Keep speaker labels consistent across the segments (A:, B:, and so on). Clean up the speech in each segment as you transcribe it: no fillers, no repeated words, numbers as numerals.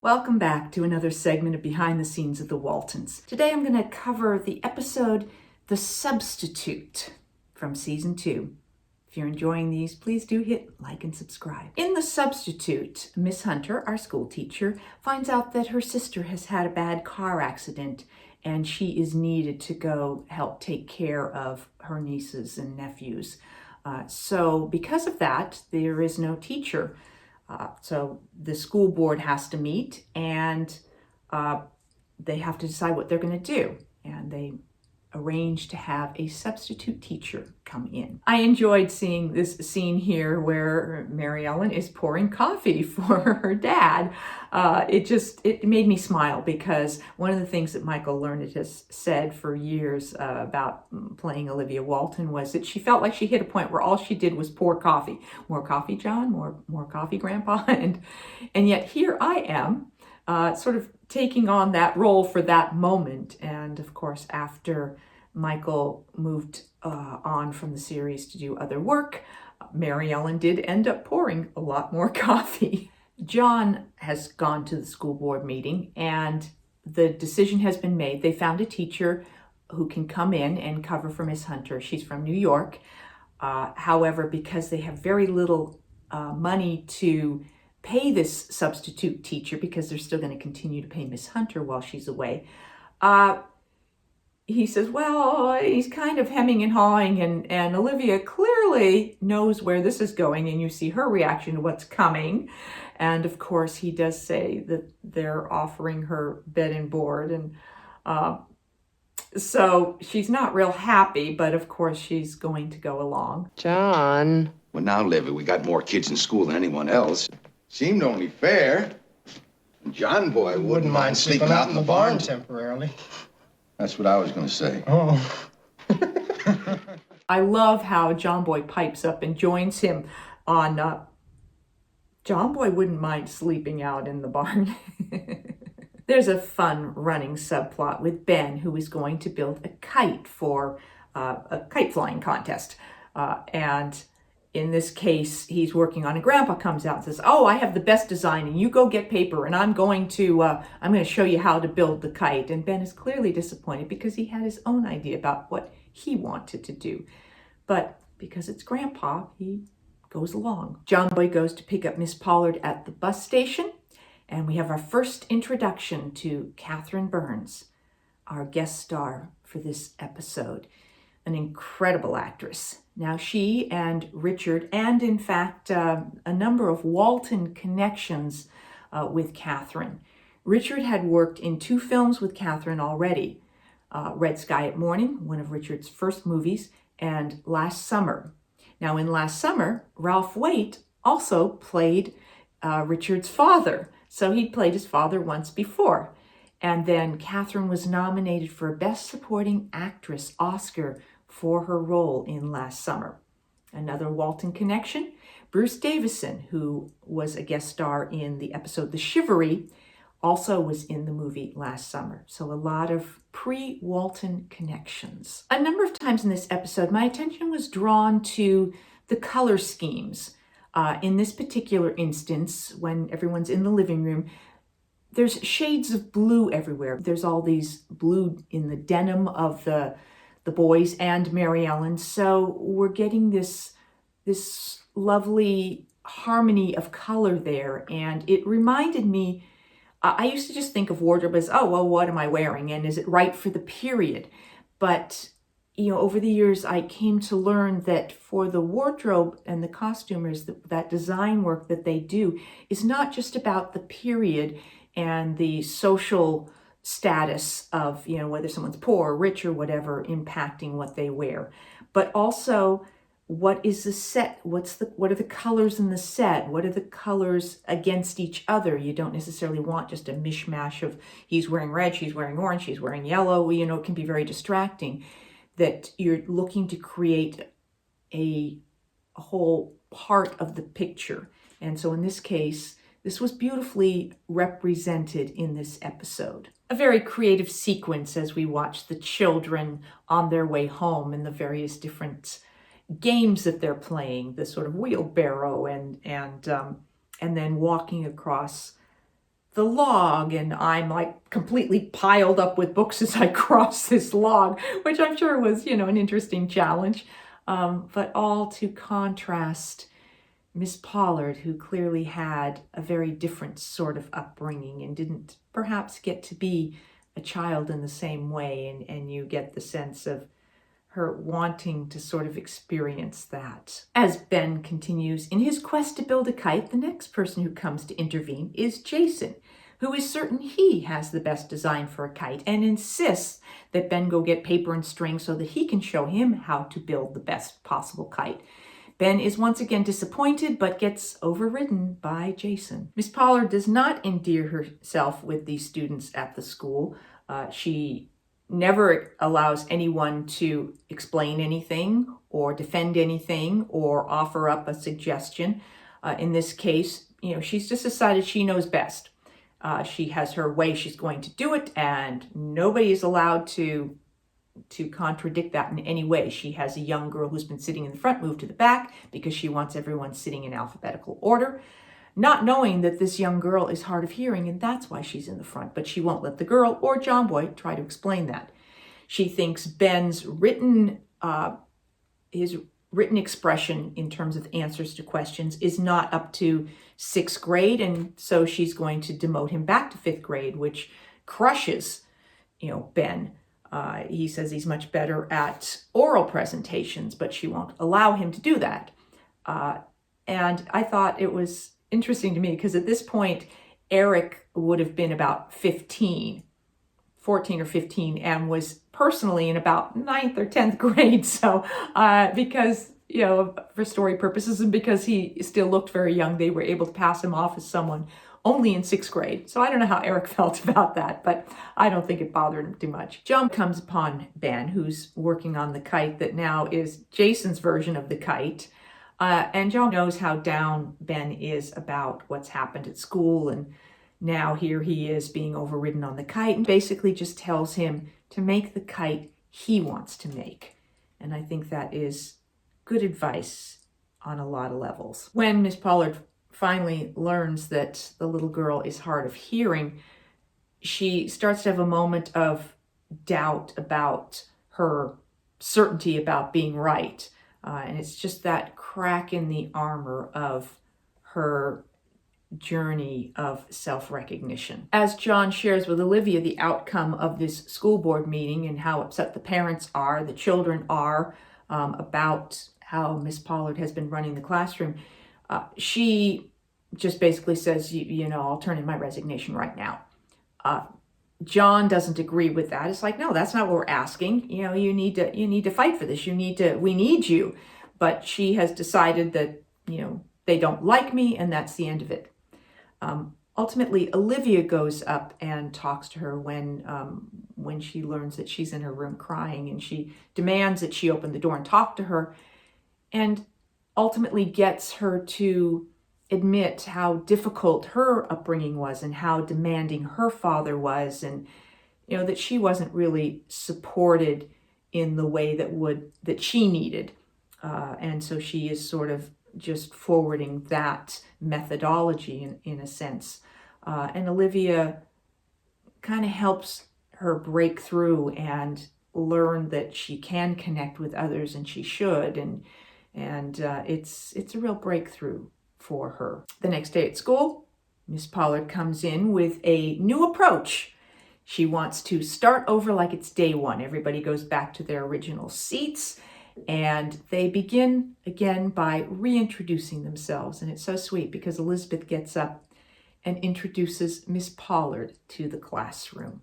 A: Welcome back to another segment of Behind the Scenes of the Waltons. Today I'm going to cover the episode The Substitute from Season 2. If you're enjoying these, please do hit like and subscribe. In The Substitute, Miss Hunter, our school teacher, finds out that her sister has had a bad car accident and she is needed to go help take care of her nieces and nephews. So because of that, there is no teacher. So the school board has to meet and they have to decide what they're going to do. And they arrange to have a substitute teacher come in. I enjoyed seeing this scene here where Mary Ellen is pouring coffee for her dad. It made me smile because one of the things that Michael Learned has said for years about playing Olivia Walton was that she felt like she hit a point where all she did was pour coffee. More coffee, John? More coffee, Grandpa? And yet here I am, sort of taking on that role for that moment. And of course, after Michael moved on from the series to do other work, Mary Ellen did end up pouring a lot more coffee. John has gone to the school board meeting and the decision has been made. They found a teacher who can come in and cover for Miss Hunter. She's from New York. However, because they have very little money to pay this substitute teacher, because they're still going to continue to pay Miss Hunter while she's away, he says, well, he's kind of hemming and hawing, and Olivia clearly knows where this is going, and you see her reaction to what's coming. And of course, he does say that they're offering her bed and board, and so she's not real happy, but of course she's going to go along.
B: John.
C: Well, now, Livy, we got more kids in school than anyone else. Seemed only fair. John boy wouldn't mind sleeping out in the barn
D: temporarily.
C: That's what I was going to say.
D: Oh.
A: I love how John Boy pipes up and joins him on John Boy wouldn't mind sleeping out in the barn. There's a fun running subplot with Ben, who is going to build a kite for a kite flying contest. And in this case, he's working on it. Grandpa comes out and says, oh, I have the best design and you go get paper and I'm going to show you how to build the kite. And Ben is clearly disappointed because he had his own idea about what he wanted to do. But because it's Grandpa, he goes along. John Boy goes to pick up Miss Pollard at the bus station. And we have our first introduction to Catherine Burns, our guest star for this episode. An incredible actress. Now she and Richard, and in fact a number of Walton connections with Catherine. Richard had worked in 2 films with Catherine already. Red Sky at Morning, one of Richard's first movies, and Last Summer. Now in Last Summer, Ralph Waite also played Richard's father. So he'd played his father once before. And then Catherine was nominated for a Best Supporting Actress Oscar for her role in Last Summer. Another Walton connection, Bruce Davison, who was a guest star in the episode The Shivery, also was in the movie Last Summer. So a lot of pre-Walton connections. A number of times in this episode, my attention was drawn to the color schemes. In this particular instance, when everyone's in the living room, there's shades of blue everywhere. There's all these blue in the denim of the boys and Mary Ellen. So we're getting this lovely harmony of color there. And it reminded me, I used to just think of wardrobe as, oh, well, what am I wearing? And is it right for the period? But, over the years, I came to learn that for the wardrobe and the costumers, that design work that they do is not just about the period and the social status of, whether someone's poor or rich or whatever, impacting what they wear, but also what is the set? What are the colors in the set? What are the colors against each other? You don't necessarily want just a mishmash of he's wearing red, she's wearing orange, she's wearing yellow. It can be very distracting. That you're looking to create a whole part of the picture. And so in this case, this was beautifully represented in this episode. A very creative sequence as we watch the children on their way home and the various different games that they're playing, the sort of wheelbarrow and then walking across the log, and I'm like completely piled up with books as I cross this log, which I'm sure was, an interesting challenge. But all to contrast Miss Pollard, who clearly had a very different sort of upbringing and didn't perhaps get to be a child in the same way. And you get the sense of her wanting to sort of experience that. As Ben continues in his quest to build a kite, the next person who comes to intervene is Jason, who is certain he has the best design for a kite and insists that Ben go get paper and string so that he can show him how to build the best possible kite. Ben is once again disappointed, but gets overridden by Jason. Miss Pollard does not endear herself with the students at the school. She never allows anyone to explain anything or defend anything or offer up a suggestion. In this case, she's just decided she knows best. She has her way she's going to do it, and nobody is allowed to contradict that in any way. She has a young girl who's been sitting in the front move to the back because she wants everyone sitting in alphabetical order, not knowing that this young girl is hard of hearing, and that's why she's in the front. But she won't let the girl or John Boy try to explain that. She thinks Ben's written expression in terms of answers to questions is not up to 6th grade, and so she's going to demote him back to 5th grade, which crushes, Ben. He says he's much better at oral presentations, but she won't allow him to do that. And I thought it was interesting to me because at this point, Eric would have been about 14 or 15, and was personally in about 9th or 10th grade. So because, for story purposes and because he still looked very young, they were able to pass him off as someone only in 6th grade. So I don't know how Eric felt about that, but I don't think it bothered him too much. John comes upon Ben, who's working on the kite that now is Jason's version of the kite. And John knows how down Ben is about what's happened at school, and now here he is being overridden on the kite, and basically just tells him to make the kite he wants to make. And I think that is good advice on a lot of levels. When Miss Pollard finally learns that the little girl is hard of hearing, she starts to have a moment of doubt about her certainty about being right. And it's just that crack in the armor of her journey of self-recognition. As John shares with Olivia the outcome of this school board meeting and how upset the parents are, the children are, about how Miss Pollard has been running the classroom, she just basically says, I'll turn in my resignation right now. John doesn't agree with that. It's like, no, that's not what we're asking. You need to fight for this. We need you. But she has decided that, they don't like me, and that's the end of it. Ultimately, Olivia goes up and talks to her when she learns that she's in her room crying, and she demands that she open the door and talk to her, and ultimately gets her to admit how difficult her upbringing was and how demanding her father was, and that she wasn't really supported in the way that she needed, and so she is sort of just forwarding that methodology in a sense, and Olivia kind of helps her break through and learn that she can connect with others, and she should, and it's a real breakthrough for her. The next day at school, Miss Pollard comes in with a new approach. She wants to start over like it's day one. Everybody goes back to their original seats, and they begin again by reintroducing themselves. And it's so sweet because Elizabeth gets up and introduces Miss Pollard to the classroom.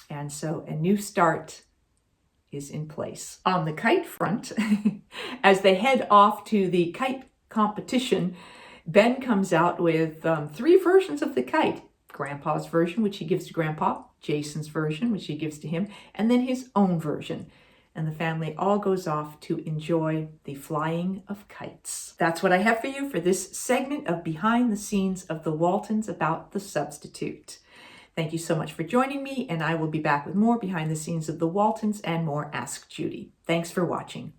A: And so a new start is in place. On the kite front, as they head off to the kite competition, Ben comes out with 3 versions of the kite. Grandpa's version, which he gives to Grandpa, Jason's version, which he gives to him, and then his own version. And the family all goes off to enjoy the flying of kites. That's what I have for you for this segment of Behind the Scenes of the Waltons about the substitute. Thank you so much for joining me, and I will be back with more Behind the Scenes of the Waltons and more Ask Judy. Thanks for watching.